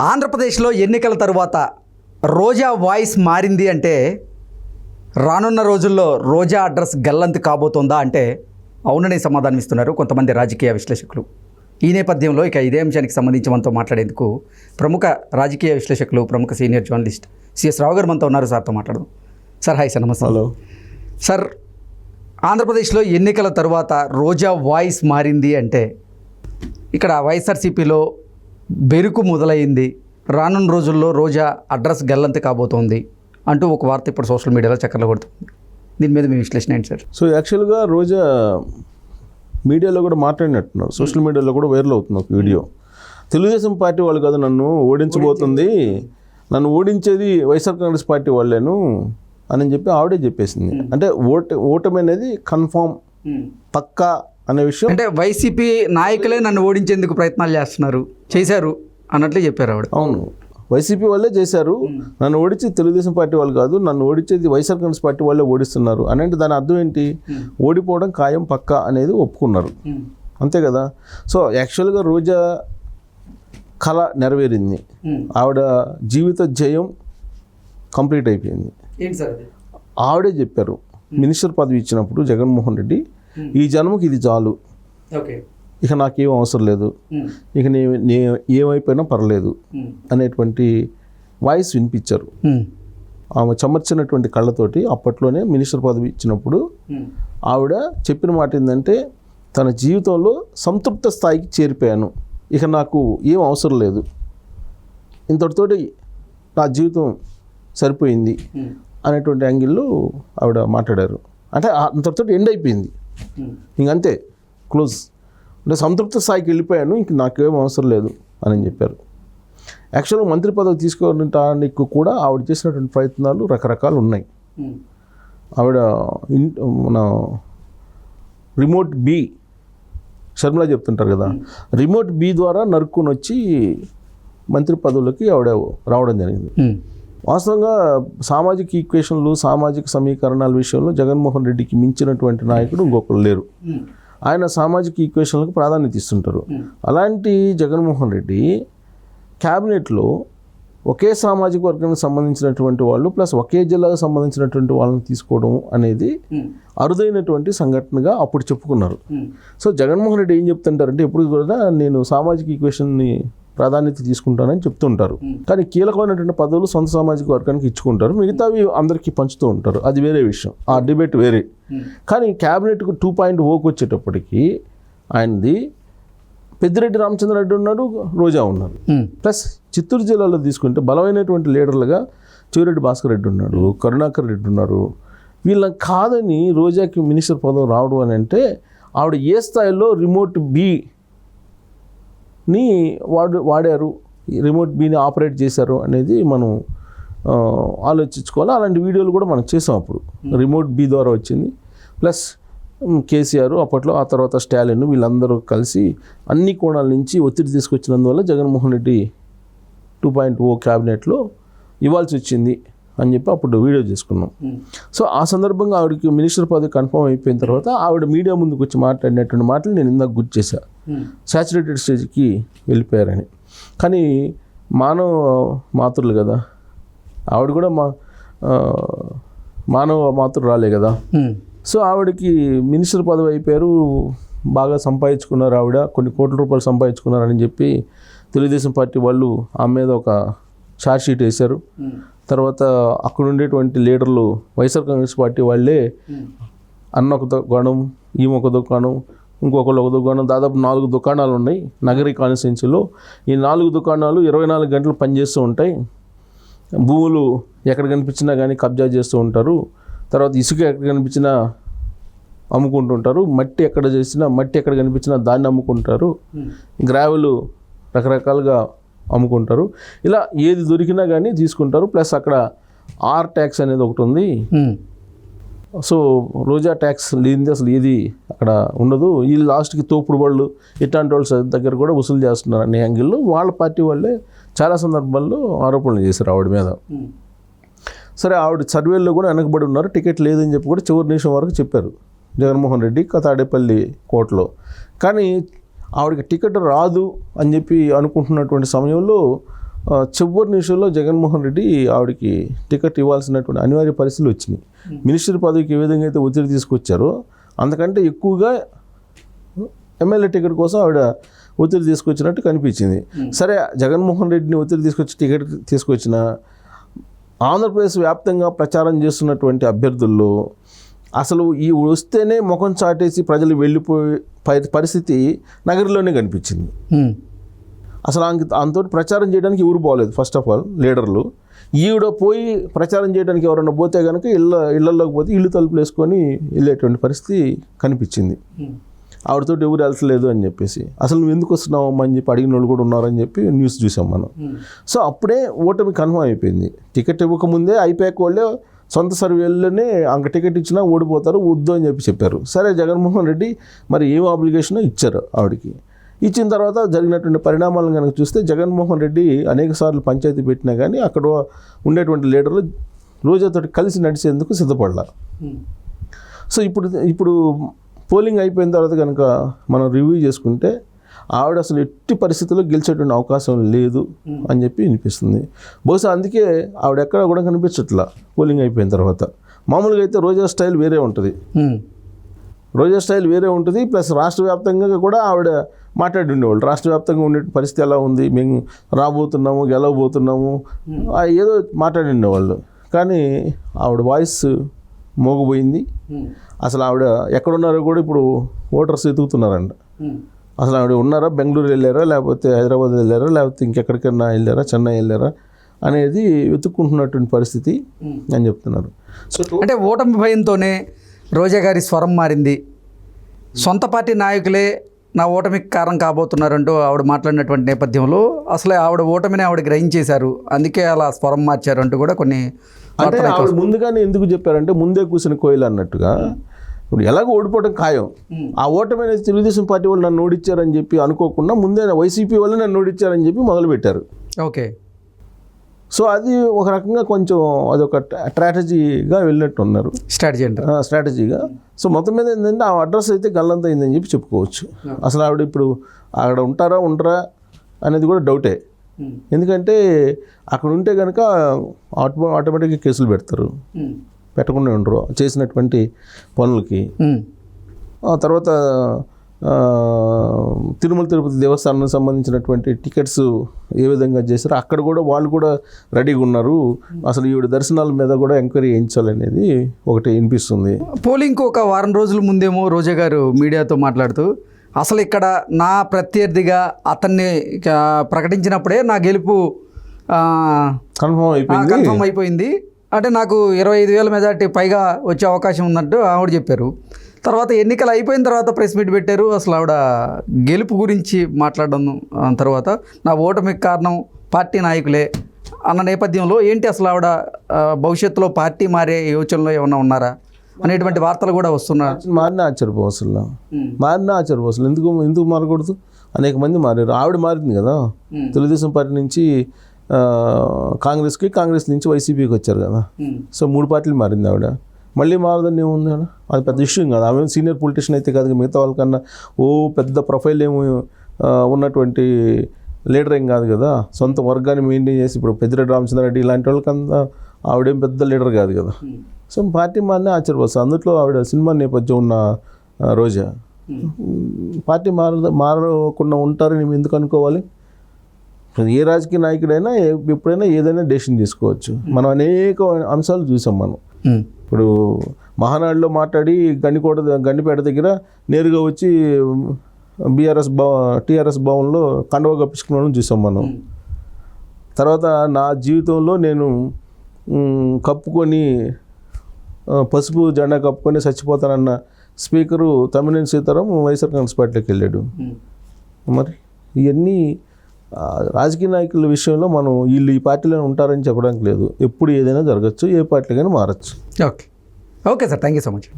ఆంధ్రప్రదేశ్లో ఎన్నికల తరువాత రోజా వాయిస్ మారింది అంటే రానున్న రోజుల్లో రోజా అడ్రస్ గల్లంతు కాబోతోందా అంటే అవుననే సమాధానం ఇస్తున్నారు కొంతమంది రాజకీయ విశ్లేషకులు. ఈ నేపథ్యంలో ఇక ఇదే అంశానికి సంబంధించి మనతో మాట్లాడేందుకు ప్రముఖ రాజకీయ విశ్లేషకులు, ప్రముఖ సీనియర్ జర్నలిస్ట్ సిఎస్ రావు గారు మనతో ఉన్నారు. సార్తో మాట్లాడదాం. సార్ హాయ్ సార్, నమస్తే. హలో సార్, ఆంధ్రప్రదేశ్లో ఎన్నికల తరువాత రోజా వాయిస్ మారింది అంటే ఇక్కడ వైఎస్ఆర్సీపీలో బెరుకు మొదలైంది, రానున్న రోజుల్లో రోజా అడ్రస్ గల్లంతు కాబోతోంది అంటూ ఒక వార్త ఇప్పుడు సోషల్ మీడియాలో చక్కర్లు కొడుతుంది. దీని మీద మీ విశ్లేషణ ఏంటి సార్? సో యాక్చువల్గా రోజా మీడియాలో కూడా మాట్లాడినట్టున్నారు, సోషల్ మీడియాలో కూడా వైరల్ అవుతుంది ఒక వీడియో. తెలుగుదేశం పార్టీ వాళ్ళు కాదు నన్ను ఓడించబోతుంది, నన్ను ఓడించేది వైఎస్ఆర్ కాంగ్రెస్ పార్టీ వాళ్ళేను అని చెప్పి ఆవిడే చెప్పేసింది. అంటే ఓటమి అనేది కన్ఫామ్, పక్కా అనే విషయం. అంటే వైసీపీ నాయకులే నన్ను ఓడించేందుకు ప్రయత్నాలు చేశారు అన్నట్లే చెప్పారు ఆవిడ. అవును, వైసీపీ వాళ్ళే చేశారు, నన్ను ఓడించేది తెలుగుదేశం పార్టీ వాళ్ళు కాదు, నన్ను ఓడించేది వైఎస్ఆర్ కాంగ్రెస్ పార్టీ వాళ్ళే ఓడిస్తున్నారు అని. అంటే దాని అర్థం ఏంటి? ఓడిపోవడం ఖాయం, పక్కా అనేది ఒప్పుకున్నారు, అంతే కదా. సో యాక్చువల్గా రోజా కళ నెరవేరింది, ఆవిడ జీవిత జయం కంప్లీట్ అయిపోయింది. ఏంటి సార్ అది? ఆవిడే చెప్పారు మినిస్టర్ పదవి ఇచ్చినప్పుడు జగన్మోహన్ రెడ్డి, ఈ జన్మకి ఇది చాలు, ఓకే, ఇక నాకేం అవసరం లేదు, ఇక నే ఏమైపోయినా పర్లేదు అనేటువంటి వాయిస్ వినిపించారు. ఆమె చెమర్చినటువంటి కళ్ళతోటి అప్పట్లోనే మినిస్టర్ పదవి ఇచ్చినప్పుడు ఆవిడ చెప్పిన మాట ఏంటంటే, తన జీవితంలో సంతృప్త స్థాయికి చేరిపోయాను, ఇక నాకు ఏం అవసరం లేదు, ఇంతటితోటి నా జీవితం సరిపోయింది అనేటువంటి యాంగిల్లో ఆవిడ మాట్లాడారు. అంటే అంతటితో ఎండ్ అయిపోయింది, ఇంకంతే, క్లోజ్. అంటే సంతృప్త స్థాయికి వెళ్ళిపోయాను, ఇంక నాకేం అవసరం లేదు అని చెప్పారు. యాక్చువల్గా మంత్రి పదవి తీసుకోవడానికి కూడా ఆవిడ చేసినటువంటి ప్రయత్నాలు రకరకాలు ఉన్నాయి. ఆవిడ మన రిమోట్ బి షర్మిల చెప్తుంటారు కదా, రిమోట్ బి ద్వారా నరుక్కుని వచ్చి మంత్రి పదవులకి ఆవిడ రావడం జరిగింది. వాస్తవంగా సామాజిక ఈక్వేషన్లు, సామాజిక సమీకరణాల విషయంలో జగన్మోహన్ రెడ్డికి మించినటువంటి నాయకుడు ఇంకొకరు లేరు. ఆయన సామాజిక ఈక్వేషన్లకు ప్రాధాన్యత ఇస్తుంటారు. అలాంటి జగన్మోహన్ రెడ్డి క్యాబినెట్లో ఒకే సామాజిక వర్గానికి సంబంధించినటువంటి వాళ్ళు ప్లస్ ఒకే జిల్లాకు సంబంధించినటువంటి వాళ్ళని తీసుకోవడం అనేది అరుదైనటువంటి సంఘటనగా అప్పుడు చెప్పుకున్నారు. సో జగన్మోహన్ రెడ్డి ఏం చెప్తుంటారంటే, ఎప్పుడు కూడా నేను సామాజిక ఈక్వేషన్ని ప్రాధాన్యత తీసుకుంటానని చెప్తుంటారు, కానీ కీలకమైనటువంటి పదవులు సొంత సామాజిక వర్గానికి ఇచ్చుకుంటారు, మిగతావి అందరికీ పంచుతూ ఉంటారు, అది వేరే విషయం, ఆ డిబేట్ వేరే. కానీ క్యాబినెట్కు 2.0కి వచ్చేటప్పటికి ఆయనది పెద్దిరెడ్డి రామచంద్రరెడ్డి ఉన్నాడు, రోజా ఉన్నారు. ప్లస్ చిత్తూరు జిల్లాలో తీసుకుంటే బలమైనటువంటి లీడర్లుగా చివరెడ్డి భాస్కర్ రెడ్డి ఉన్నాడు, కరుణాకర్ రెడ్డి ఉన్నారు. వీళ్ళని కాదని రోజాకి మినిస్టర్ పదవి రావడం అని అంటే, ఆవిడ ఏ స్థాయిలో రిమోట్ బిని వాడారు, రిమోట్ బిని ఆపరేట్ చేశారు అనేది మనం ఆలోచించుకోవాలి. అలాంటి వీడియోలు కూడా మనం చేసాం అప్పుడు. రిమోట్ బి ద్వారా వచ్చింది, ప్లస్ కేసీఆర్ అప్పట్లో, ఆ తర్వాత స్టాలిన్, వీళ్ళందరూ కలిసి అన్ని కోణాల నుంచి ఒత్తిడి తీసుకొచ్చినందువల్ల జగన్మోహన్ రెడ్డి 2.0 క్యాబినెట్లో ఇవ్వాల్సి వచ్చింది అని చెప్పి అప్పుడు వీడియో చేసుకున్నాం. సో ఆ సందర్భంగా ఆవిడకి మినిస్టర్ పదవి కన్ఫర్మ్ అయిపోయిన తర్వాత ఆవిడ మీడియా ముందుకు వచ్చి మాట్లాడినటువంటి మాటలు నేను ఇందాక గుర్తు చేశాను, సాచురేటెడ్ స్టేజ్కి వెళ్ళిపోయారని. కానీ మానవ మాతృలు కదా, ఆవిడ కూడా మానవ మాతృ రాలే కదా. సో ఆవిడకి మినిస్టర్ పదవి అయిపోయారు, బాగా సంపాదించుకున్నారు, ఆవిడ కొన్ని కోట్ల రూపాయలు సంపాదించుకున్నారని చెప్పి తెలుగుదేశం పార్టీ వాళ్ళు ఆమె మీద ఒక ఛార్జ్ షీట్ వేశారు. తర్వాత అక్కడ ఉండేటువంటి లీడర్లు వైఎస్ఆర్ కాంగ్రెస్ పార్టీ వాళ్ళే అన్న ఒక దుకాణం, ఈమె ఒక దుకాణం, ఇంకొకళ్ళు ఒక దుకాణం, దాదాపు 4 దుకాణాలు ఉన్నాయి నగరీ కాన్స్టిట్యున్సీలో. ఈ 4 దుకాణాలు 24 గంటలు పనిచేస్తూ ఉంటాయి, భూములు ఎక్కడ కనిపించినా కానీ కబ్జా చేస్తూ ఉంటారు, తర్వాత ఇసుక ఎక్కడ కనిపించినా అమ్ముకుంటుంటారు, మట్టి ఎక్కడ కనిపించినా దాన్ని అమ్ముకుంటారు, గ్రావెలు రకరకాలుగా అమ్ముకుంటారు, ఇలా ఏది దొరికినా కానీ తీసుకుంటారు. ప్లస్ అక్కడ ఆర్ ట్యాక్స్ అనేది ఒకటి ఉంది. సో రోజా ట్యాక్స్ లేనిది అసలు ఏది అక్కడ ఉండదు. ఈ లాస్ట్కి తోపుడు బళ్ళు ఇట్లాంటి వాళ్ళ దగ్గర కూడా వసూలు చేస్తున్నారు అనే యాంగిల్లో వాళ్ళ పార్టీ వాళ్ళే చాలా సందర్భాల్లో ఆరోపణలు చేశారు ఆవిడ మీద. సరే, ఆవిడ సర్వేల్లో కూడా వెనకబడి ఉన్నారు, టికెట్ లేదని చెప్పి కూడా చివరి నిమిషం వరకు చెప్పారు జగన్మోహన్ రెడ్డి తాడేపల్లి కోర్టులో. కానీ ఆవిడకి టికెట్ రాదు అని చెప్పి అనుకుంటున్నటువంటి సమయంలో చివరి నిమిషంలో జగన్మోహన్ రెడ్డి ఆవిడకి టికెట్ ఇవ్వాల్సినటువంటి అనివార్య పరిస్థితులు వచ్చినాయి. మినిస్టర్ పదవికి ఏ విధంగా అయితే ఒత్తిడి తీసుకొచ్చారో అంతకంటే ఎక్కువగా ఎమ్మెల్యే టికెట్ కోసం ఆవిడ ఒత్తిడి తీసుకొచ్చినట్టు కనిపించింది. సరే, జగన్మోహన్ రెడ్డిని ఒత్తిడి తీసుకొచ్చి టికెట్ తీసుకొచ్చిన ఆంధ్రప్రదేశ్ వ్యాప్తంగా ప్రచారం చేస్తున్నటువంటి అభ్యర్థుల్లో అసలు ఈ వస్తేనే ముఖం చాటేసి ప్రజలు వెళ్ళిపోయే పరిస్థితి నగరంలోనే కనిపించింది. అసలు అంతో ప్రచారం చేయడానికి ఎవరు బాగలేదు. ఫస్ట్ ఆఫ్ ఆల్ లీడర్లు ఈవిడ పోయి ప్రచారం చేయడానికి ఎవరైనా పోతే కనుక ఇళ్లలోకి పోతే ఇల్లు తలుపులు వేసుకొని వెళ్ళేటువంటి పరిస్థితి కనిపించింది. ఆవిడతోటి ఎవరు వెళ్తలేదు అని చెప్పేసి, అసలు నువ్వు ఎందుకు వస్తున్నావు అని చెప్పి అడిగిన వాళ్ళు కూడా ఉన్నారని చెప్పి న్యూస్ చూసాం మనం. సో అప్పుడే ఓటమి కన్ఫర్మ్ అయిపోయింది. టికెట్ ఇవ్వకముందే అయిపోయాక వాళ్ళే సొంత సర్వేల్లోనే అంక టికెట్ ఇచ్చినా ఓడిపోతారు వద్దు అని చెప్పారు. సరే, జగన్మోహన్ రెడ్డి మరి ఏం ఆబ్లిగేషన్ ఇచ్చారు ఆవిడకి. ఇచ్చిన తర్వాత జరిగినటువంటి పరిణామాలను కనుక చూస్తే జగన్మోహన్ రెడ్డి అనేక సార్లు పంచాయతీ పెట్టినా కానీ అక్కడ ఉండేటువంటి లీడర్లు రోజాతోటి కలిసి నడిచేందుకు సిద్ధపడాలి. సో ఇప్పుడు పోలింగ్ అయిపోయిన తర్వాత కనుక మనం రివ్యూ చేసుకుంటే ఆవిడ అసలు ఎట్టి పరిస్థితుల్లో గెలిచేటువంటి అవకాశం లేదు అని చెప్పి వినిపిస్తుంది. బహుశా అందుకే ఆవిడ ఎక్కడ కూడా కనిపించట్లా పోలింగ్ అయిపోయిన తర్వాత. మామూలుగా అయితే రోజా స్టైల్ వేరే ఉంటుంది, ప్లస్ రాష్ట్ర వ్యాప్తంగా కూడా ఆవిడ మాట్లాడి ఉండేవాళ్ళు. రాష్ట్ర వ్యాప్తంగా ఉండే పరిస్థితి ఎలా ఉంది, మేము రాబోతున్నాము, గెలవబోతున్నాము, ఏదో మాట్లాడి ఉండేవాళ్ళు. కానీ ఆవిడ వాయిస్ మోగపోయింది. అసలు ఆవిడ ఎక్కడున్నారో కూడా ఇప్పుడు ఓటర్స్ ఎతుకుతున్నారంట. అసలు ఆవిడ ఉన్నారా, బెంగళూరు వెళ్ళారా, లేకపోతే హైదరాబాద్ వెళ్ళారా, లేకపోతే ఇంకెక్కడికైనా వెళ్ళారా, చెన్నై వెళ్ళారా అనేది వెతుక్కుంటున్నటువంటి పరిస్థితి అని చెప్తున్నారు. సో అంటే ఓటమి భయంతోనే రోజా గారి స్వరం మారింది, సొంత పార్టీ నాయకులే నా ఓటమికి కారణం కాబోతున్నారంటూ ఆవిడ మాట్లాడినటువంటి నేపథ్యంలో అసలు ఆవిడ ఓటమిని ఆవిడ గ్రహించేశారు, అందుకే అలా స్వరం మార్చారంటూ కూడా కొన్ని అంటే ఆవిడ ముందుగానే ఎందుకు చెప్పారంటే ముందే కూర్చుని కోయిలు అన్నట్టుగా. ఇప్పుడు ఎలాగో ఓడిపోవడం ఖాయం, ఆ ఓటమి అనేది తెలుగుదేశం పార్టీ వాళ్ళు నన్ను ఓడించారని చెప్పి అనుకోకుండా ముందే వైసీపీ వాళ్ళు నన్ను ఓడించారని చెప్పి మొదలుపెట్టారు. ఓకే. సో అది ఒక రకంగా కొంచెం అదొక స్ట్రాటజీగా వెళ్ళినట్టు ఉన్నారు, స్ట్రాటజీగా. సో మొత్తం మీద ఏంటంటే ఆ అడ్రస్ అయితే గల్లంత అయిందని చెప్పి చెప్పుకోవచ్చు. అసలు ఆవిడ ఇప్పుడు అక్కడ ఉండరా అనేది కూడా డౌటే. ఎందుకంటే అక్కడ ఉంటే కనుక ఆటోమేటిక్గా కేసులు పెడతారు, పెట్టకుండా ఉండరు చేసినటువంటి పనులకి. ఆ తర్వాత తిరుమల తిరుపతి దేవస్థానానికి సంబంధించినటువంటి టికెట్స్ ఏ విధంగా చేశారో అక్కడ కూడా వాళ్ళు కూడా రెడీగా ఉన్నారు. అసలు ఈవిడ దర్శనాల మీద కూడా ఎంక్వైరీ చేయించాలనేది ఒకటి వినిపిస్తుంది. పోలింగ్కి ఒక వారం రోజుల ముందేమో రోజా గారు మీడియాతో మాట్లాడుతూ అసలు ఇక్కడ నా ప్రత్యర్థిగా అతన్ని ప్రకటించినప్పుడే నా గెలుపు కన్ఫర్మ్ అయిపోయింది, అంటే నాకు 25,000 మెజార్టీ పైగా వచ్చే అవకాశం ఉందంటూ ఆవిడ చెప్పారు. తర్వాత ఎన్నికలు అయిపోయిన తర్వాత ప్రెస్ మీట్ పెట్టారు. అసలు ఆవిడ గెలుపు గురించి మాట్లాడడం తర్వాత నా ఓటమికి కారణం పార్టీ నాయకులే అన్న నేపథ్యంలో ఏంటి అసలు ఆవిడ భవిష్యత్తులో పార్టీ మారే యోచనలో ఏమన్నా ఉన్నారా అనేటువంటి వార్తలు కూడా వస్తున్నారు. మారిన ఆశ్చర్యపోసలు ఎందుకు మారకూడదు? అనేక మంది మారారు. ఆవిడ మారింది కదా, తెలుగుదేశం పార్టీ నుంచి కాంగ్రెస్ నుంచి వైసీపీకి వచ్చారు కదా. సో 3 పార్టీలు మారింది ఆవిడ. మళ్ళీ మారదని ఏముంది ఆవిడ? అది పెద్ద ఇష్యూ కాదు. ఆమె సీనియర్ పొలిటీషియన్ అయితే కాదు, మిగతా వాళ్ళకన్నా పెద్ద ప్రొఫైల్ ఏమో ఉన్నటువంటి లీడర్ ఏం కాదు కదా. సొంత వర్గాన్ని మెయింటైన్ చేసి ఇప్పుడు పెద్దిరెడ్డి రామచంద్రారెడ్డి ఇలాంటి వాళ్ళకంతా ఆవిడేం పెద్ద లీడర్ కాదు కదా. సో పార్టీ మారినే ఆశ్చర్యపోతుంది. అందులో ఆవిడ సినిమా నేపథ్యం ఉన్న రోజా పార్టీ మారకుండా ఉంటారని మేము ఎందుకు అనుకోవాలి? ఏ రాజకీయ నాయకుడైనా ఎప్పుడైనా ఏదైనా డెసిషన్ తీసుకోవచ్చు. అనేక అంశాలు చూసాం మనం. ఇప్పుడు మహానాడులో మాట్లాడి గండిపేట దగ్గర నేరుగా వచ్చి టీఆర్ఎస్ భవన్లో కండువా కప్పించుకున్నాను చూసాం మనం. తర్వాత నా జీవితంలో నేను కప్పుకొని పసుపు జెండా కప్పుకొని చచ్చిపోతానన్న స్పీకరు తమ్మినేని సీతారాం వైఎస్ఆర్ కాంగ్రెస్ పార్టీలోకి వెళ్ళాడు. మరి ఇవన్నీ రాజకీయ నాయకుల విషయంలో మనం వీళ్ళు ఈ పార్టీలో ఉంటారని చెప్పడానికి లేదు. ఎప్పుడు ఏదైనా జరగచ్చు, ఏ పార్టీలో కానీ మారచ్చు. Okay sir, thank you so much.